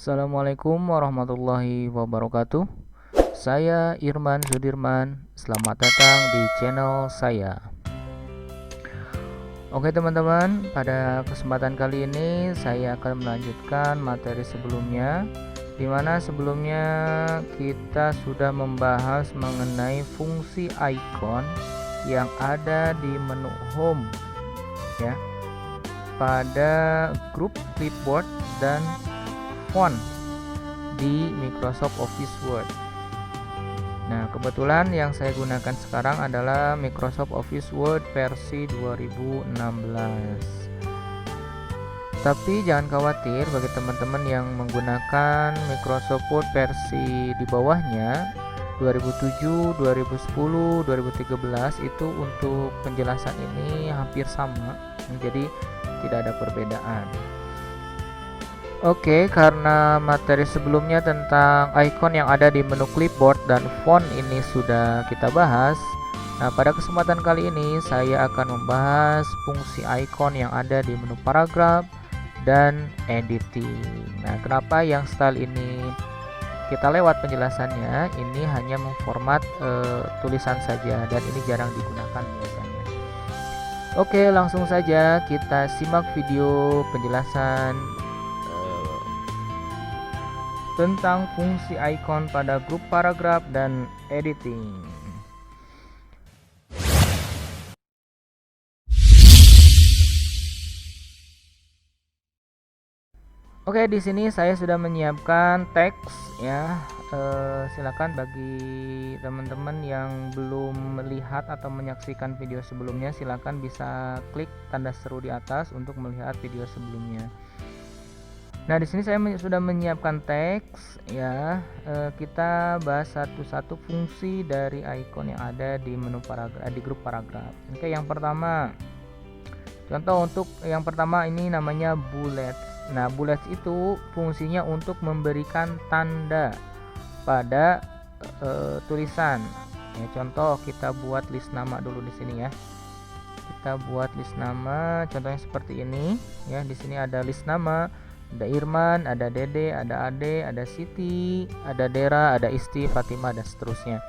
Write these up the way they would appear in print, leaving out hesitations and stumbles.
Assalamualaikum warahmatullahi wabarakatuh. Saya Irman Sudirman. Selamat datang di channel saya. Oke teman-teman, pada kesempatan kali ini saya akan melanjutkan materi sebelumnya, di mana sebelumnya kita sudah membahas mengenai fungsi icon yang ada di menu home ya, pada grup clipboard dan font di Microsoft Office Word. Nah, kebetulan yang saya gunakan sekarang adalah Microsoft Office Word versi 2016. Tapi jangan khawatir bagi teman-teman yang menggunakan Microsoft Word versi di bawahnya 2007, 2010, 2013 itu untuk penjelasan ini hampir sama. Jadi tidak ada perbedaan. Oke, karena materi sebelumnya tentang icon yang ada di menu clipboard dan font ini sudah kita bahas. Nah, pada kesempatan kali ini saya akan membahas fungsi icon yang ada di menu paragraf dan editing. Nah, kenapa yang style ini kita lewat penjelasannya? Ini hanya memformat tulisan saja dan ini jarang digunakan biasanya. Oke, langsung saja kita simak video penjelasan tentang fungsi icon pada grup paragraf dan editing. Oke, di sini saya sudah menyiapkan teks ya. Silakan bagi teman-teman yang belum melihat atau menyaksikan video sebelumnya, silakan bisa klik tanda seru di atas untuk melihat video sebelumnya. Nah, di sini saya sudah menyiapkan teks ya. Kita bahas satu-satu fungsi dari icon yang ada di menu paragraf, di grup paragraf. Oke, yang pertama. Contoh untuk yang pertama ini namanya bullets. Nah, bullets itu fungsinya untuk memberikan tanda pada tulisan. Ya, contoh kita buat list nama dulu di sini ya. Kita buat list nama, contohnya seperti ini ya. Di sini ada list nama. Ada Irman, ada Dede, ada Ade, ada Siti, ada Dera, ada Isti, Fatimah, dan seterusnya.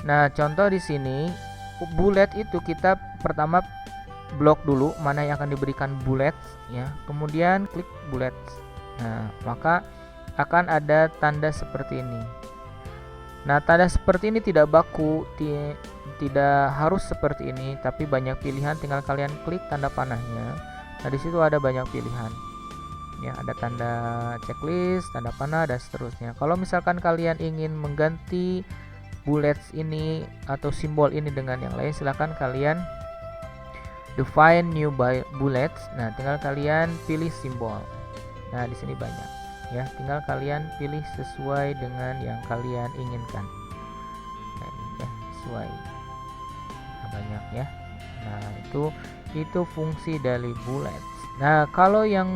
Nah, contoh di sini bullet itu kita pertama blok dulu mana yang akan diberikan bullet ya. Kemudian klik bullet. Nah, maka akan ada tanda seperti ini. Nah, tanda seperti ini tidak baku, tidak harus seperti ini, tapi banyak pilihan, tinggal kalian klik tanda panahnya. Nah, di situ ada banyak pilihan. Ya, ada tanda checklist, tanda panah, dan seterusnya. Kalau misalkan kalian ingin mengganti bullets ini atau simbol ini dengan yang lain, silahkan kalian define new bullets. Nah, tinggal kalian pilih simbol. Nah, di sini banyak ya, tinggal kalian pilih sesuai dengan yang kalian inginkan. Nah, ini ya, sesuai. Nah, banyak ya. Nah, itu fungsi dari bullets. Nah, kalau yang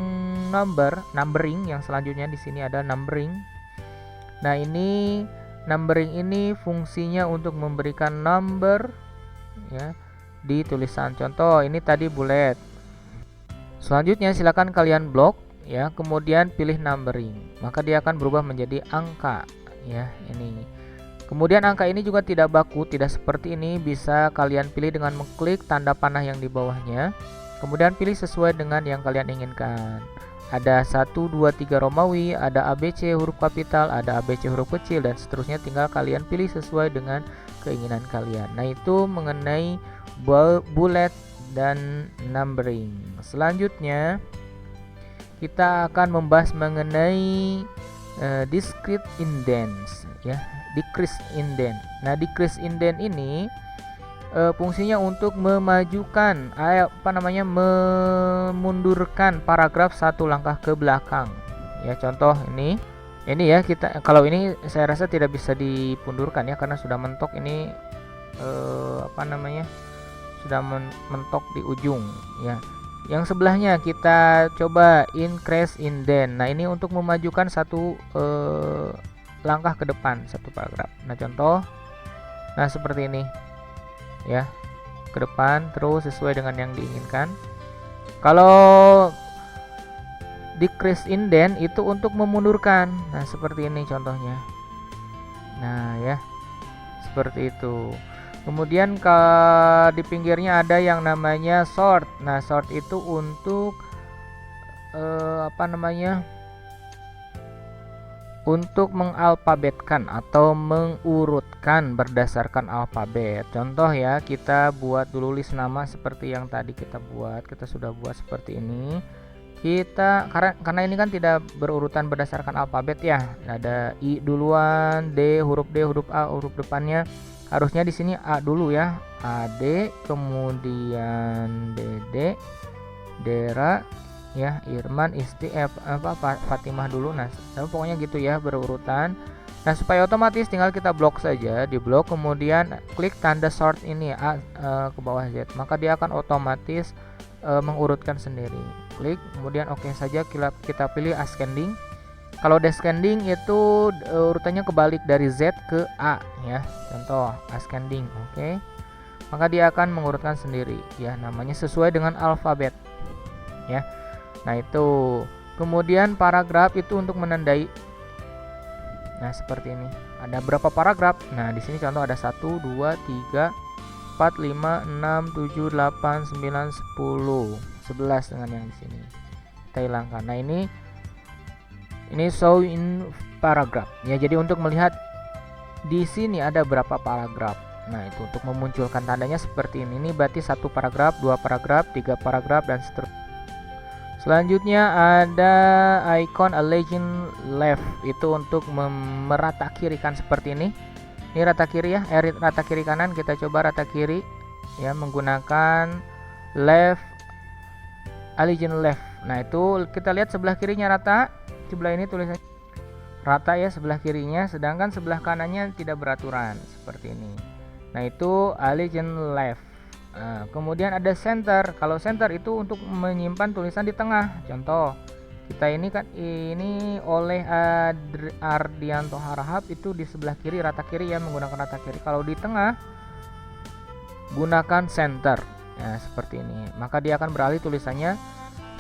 numbering yang selanjutnya di sini ada numbering. Nah, ini numbering ini fungsinya untuk memberikan number ya di tulisan. Contoh ini tadi bullet. Selanjutnya silakan kalian blok ya, kemudian pilih numbering. Maka dia akan berubah menjadi angka ya, ini. Kemudian angka ini juga tidak baku, tidak seperti ini, bisa kalian pilih dengan mengklik tanda panah yang di bawahnya. Kemudian pilih sesuai dengan yang kalian inginkan. Ada 1, 2, 3 Romawi, ada ABC huruf kapital, ada ABC huruf kecil, dan seterusnya. Tinggal kalian pilih sesuai dengan keinginan kalian. Nah, itu mengenai bullet dan numbering. Selanjutnya kita akan membahas mengenai discrete indents ya, decrease indent. Nah, decrease indent ini fungsinya untuk memajukan memundurkan paragraf satu langkah ke belakang ya. Contoh ini ya, kita kalau ini saya rasa tidak bisa dipundurkan ya, karena sudah mentok ini sudah mentok di ujung ya. Yang sebelahnya kita coba increase indent. Nah, ini untuk memajukan satu langkah ke depan satu paragraf. Nah, contoh seperti ini ya, ke depan terus sesuai dengan yang diinginkan. Kalau decrease indent itu untuk memundurkan. Nah, seperti ini contohnya. Nah, ya. Seperti itu. Kemudian di pinggirnya ada yang namanya sort. Nah, sort itu untuk untuk mengalfabetkan atau mengurutkan berdasarkan alfabet. Contoh ya, kita buat dulu list nama seperti yang tadi kita buat. Kita sudah buat seperti ini. Karena ini kan tidak berurutan berdasarkan alfabet ya. Ada I duluan, D, huruf A, huruf depannya. Harusnya di sini A dulu ya. AD, kemudian DD, Dera, ya, Irman, Isti, Fatimah dulu. Nah, pokoknya gitu ya, berurutan. Nah, supaya otomatis tinggal kita blok saja, di blok, kemudian klik tanda sort ini A ke bawah Z, maka dia akan otomatis mengurutkan sendiri. Klik, kemudian oke saja, kita pilih ascending. Kalau descending itu urutannya kebalik dari Z ke A ya. Contoh ascending, oke. Maka dia akan mengurutkan sendiri ya, namanya sesuai dengan alfabet ya. Nah, itu. Kemudian paragraf itu untuk menandai. Nah, seperti ini. Ada berapa paragraf? Nah, di sini contoh ada 1 2 3 4 5 6 7 8 9 10 11 dengan yang di sini. Kita hilangkan. Nah, ini show in paragraph ya. Jadi untuk melihat di sini ada berapa paragraf. Nah, itu untuk memunculkan tandanya seperti ini. Ini berarti 1 paragraf, 2 paragraf, 3 paragraf dan seterusnya. Selanjutnya ada icon align left, itu untuk merata kirikan seperti ini. Ini rata kiri ya, rata kiri kanan. Kita coba rata kiri ya menggunakan left align left. Nah, itu kita lihat sebelah kirinya rata, sebelah ini tulisannya rata ya sebelah kirinya, sedangkan sebelah kanannya tidak beraturan seperti ini. Nah, itu align left. Nah, kemudian ada center. Kalau center itu untuk menyimpan tulisan di tengah. Contoh, kita ini kan ini oleh Ardianto Harahap, itu di sebelah kiri rata kiri ya, menggunakan rata kiri. Kalau di tengah gunakan center. Ya, seperti ini. Maka dia akan beralih tulisannya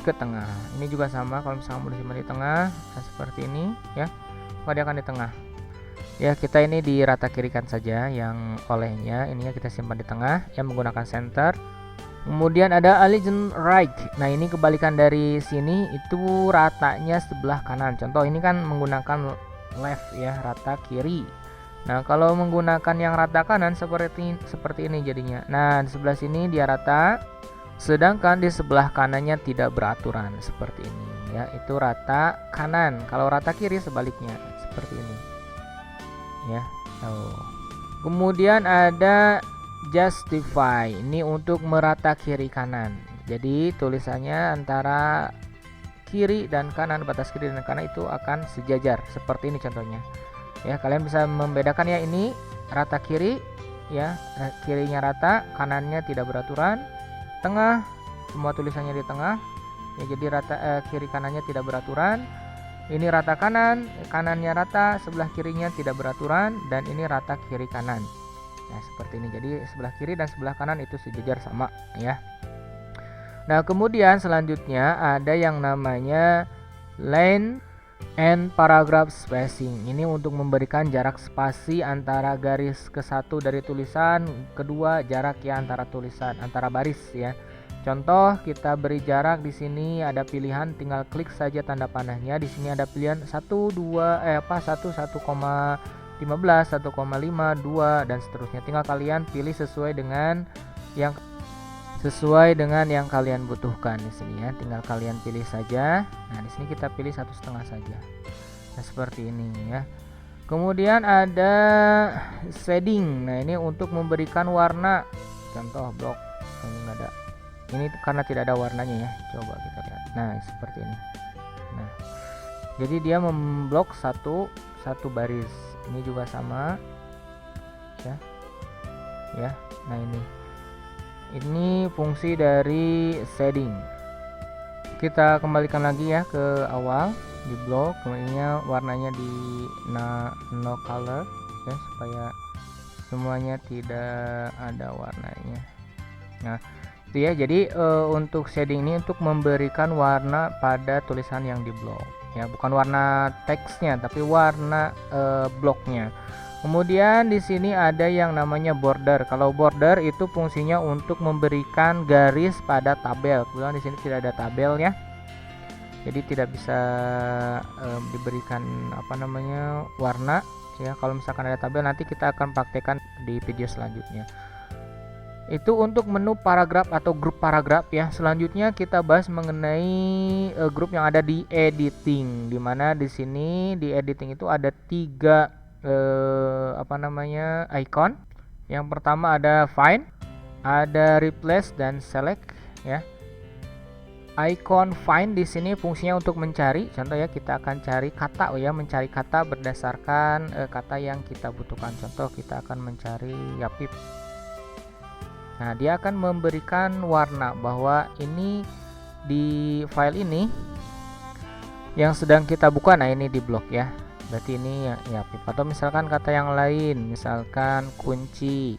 ke tengah. Ini juga sama, kalau misalnya mau disimpan di tengah, nah seperti ini ya. Maka dia akan di tengah. Ya, kita ini di rata kirikan saja yang olehnya, ininya kita simpan di tengah yang menggunakan center. Kemudian ada align right. Nah, ini kebalikan dari sini, itu ratanya sebelah kanan. Contoh ini kan menggunakan left ya, rata kiri. Nah, kalau menggunakan yang rata kanan seperti ini jadinya. Nah, di sebelah sini dia rata, sedangkan di sebelah kanannya tidak beraturan seperti ini ya. Itu rata kanan. Kalau rata kiri sebaliknya seperti ini. Ya. Kemudian ada justify, ini untuk merata kiri kanan. Jadi tulisannya antara kiri dan kanan, batas kiri dan kanan itu akan sejajar seperti ini contohnya. Ya, kalian bisa membedakan ya, ini rata kiri ya, kirinya rata, kanannya tidak beraturan, tengah semua tulisannya di tengah. Ya, jadi rata kiri kanannya tidak beraturan. Ini rata kanan, kanannya rata, sebelah kirinya tidak beraturan, dan ini rata kiri kanan. Nah, seperti ini. Jadi sebelah kiri dan sebelah kanan itu sejajar sama ya. Nah, kemudian selanjutnya ada yang namanya line and paragraph spacing. Ini untuk memberikan jarak spasi antara garis ke satu dari tulisan, kedua jarak ya antara tulisan, antara baris ya. Contoh, kita beri jarak di sini, ada pilihan, tinggal klik saja tanda panahnya. Di sini ada pilihan 1, 1, 1,15, 1,5, 2 dan seterusnya. Tinggal kalian pilih sesuai dengan yang kalian butuhkan di sini ya. Tinggal kalian pilih saja. Nah, di sini kita pilih 1,5 saja. Nah, seperti ini ya. Kemudian ada shading. Nah, ini untuk memberikan warna. Contoh blok. Ini enggak ada. Ini karena tidak ada warnanya ya. Coba kita lihat. Nah, seperti ini. Nah, jadi dia memblok satu baris. Ini juga sama ya. Ya. Nah, ini fungsi dari shading. Kita kembalikan lagi ya ke awal di blok, kemudian warnanya di no color ya, supaya semuanya tidak ada warnanya. Nah, gitu ya. Jadi untuk shading ini untuk memberikan warna pada tulisan yang di blok ya, bukan warna teksnya tapi warna bloknya. Kemudian di sini ada yang namanya border. Kalau border itu fungsinya untuk memberikan garis pada tabel. Kebetulan di sini tidak ada tabelnya, jadi tidak bisa diberikan warna ya. Kalau misalkan ada tabel nanti kita akan praktekkan di video selanjutnya. Itu untuk menu paragraf atau grup paragraf ya. Selanjutnya kita bahas mengenai grup yang ada di editing, dimana di sini di editing itu ada 3 icon. Yang pertama ada find, ada replace dan select ya. Icon find di sini fungsinya untuk mencari. Contoh ya, kita akan cari kata ya, mencari kata berdasarkan kata yang kita butuhkan. Contoh kita akan mencari Yapip. Nah, dia akan memberikan warna bahwa ini di file ini yang sedang kita buka. Nah, ini di blok ya. Berarti ini ya. Atau misalkan kata yang lain, misalkan kunci.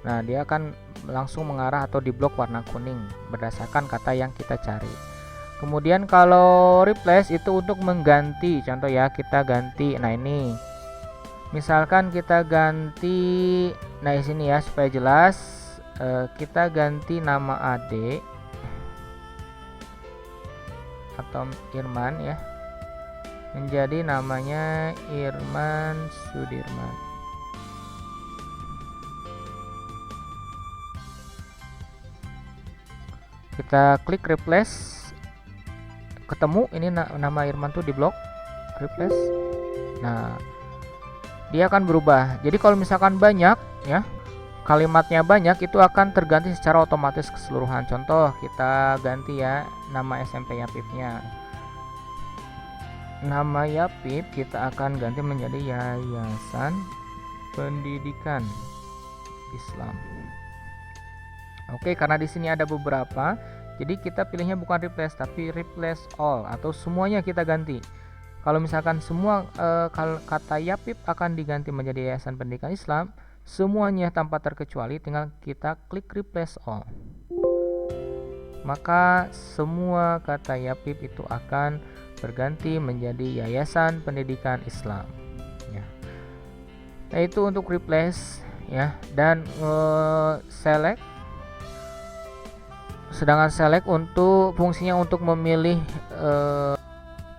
Nah, dia akan langsung mengarah atau di blok warna kuning berdasarkan kata yang kita cari. Kemudian kalau replace itu untuk mengganti. Contoh ya, kita ganti. Nah, ini misalkan kita ganti, nah di sini ya supaya jelas, kita ganti nama Ade atau Irman ya, menjadi namanya Irman Sudirman. Kita klik replace, ketemu ini nama Irman tuh di blok replace. Nah, dia akan berubah. Jadi kalau misalkan banyak ya, kalimatnya banyak, itu akan terganti secara otomatis keseluruhan. Contoh kita ganti ya nama SMP Yapipnya. Nama Yapip kita akan ganti menjadi Yayasan Pendidikan Islam. Oke, karena di sini ada beberapa, jadi kita pilihnya bukan replace tapi replace all atau semuanya kita ganti. Kalau misalkan semua kata Yapip akan diganti menjadi Yayasan Pendidikan Islam, semuanya tanpa terkecuali, tinggal kita klik replace all. Maka semua kata Yapip itu akan berganti menjadi Yayasan Pendidikan Islam. Ya. Nah, itu untuk replace ya, dan select. Sedangkan select untuk fungsinya untuk memilih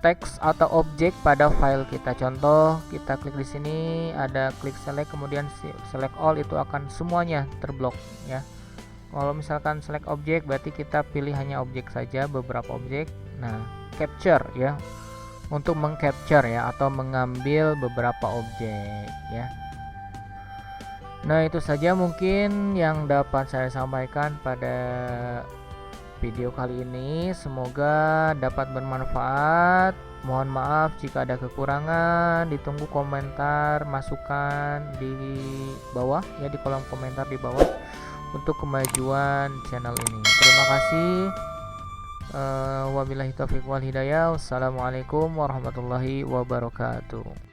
teks atau objek pada file kita. Contoh kita klik di sini, ada klik select, kemudian select all, itu akan semuanya terblok ya. Kalau misalkan select objek berarti kita pilih hanya objek saja, beberapa objek. Nah, capture ya, untuk mengcapture ya atau mengambil beberapa objek ya. Nah, itu saja mungkin yang dapat saya sampaikan pada video kali ini. Semoga dapat bermanfaat. Mohon maaf jika ada kekurangan. Ditunggu komentar, masukan di bawah ya, di kolom komentar di bawah untuk kemajuan channel ini. Terima kasih. Wabillahi taufiq wal hidayah. Wassalamualaikum warahmatullahi wabarakatuh.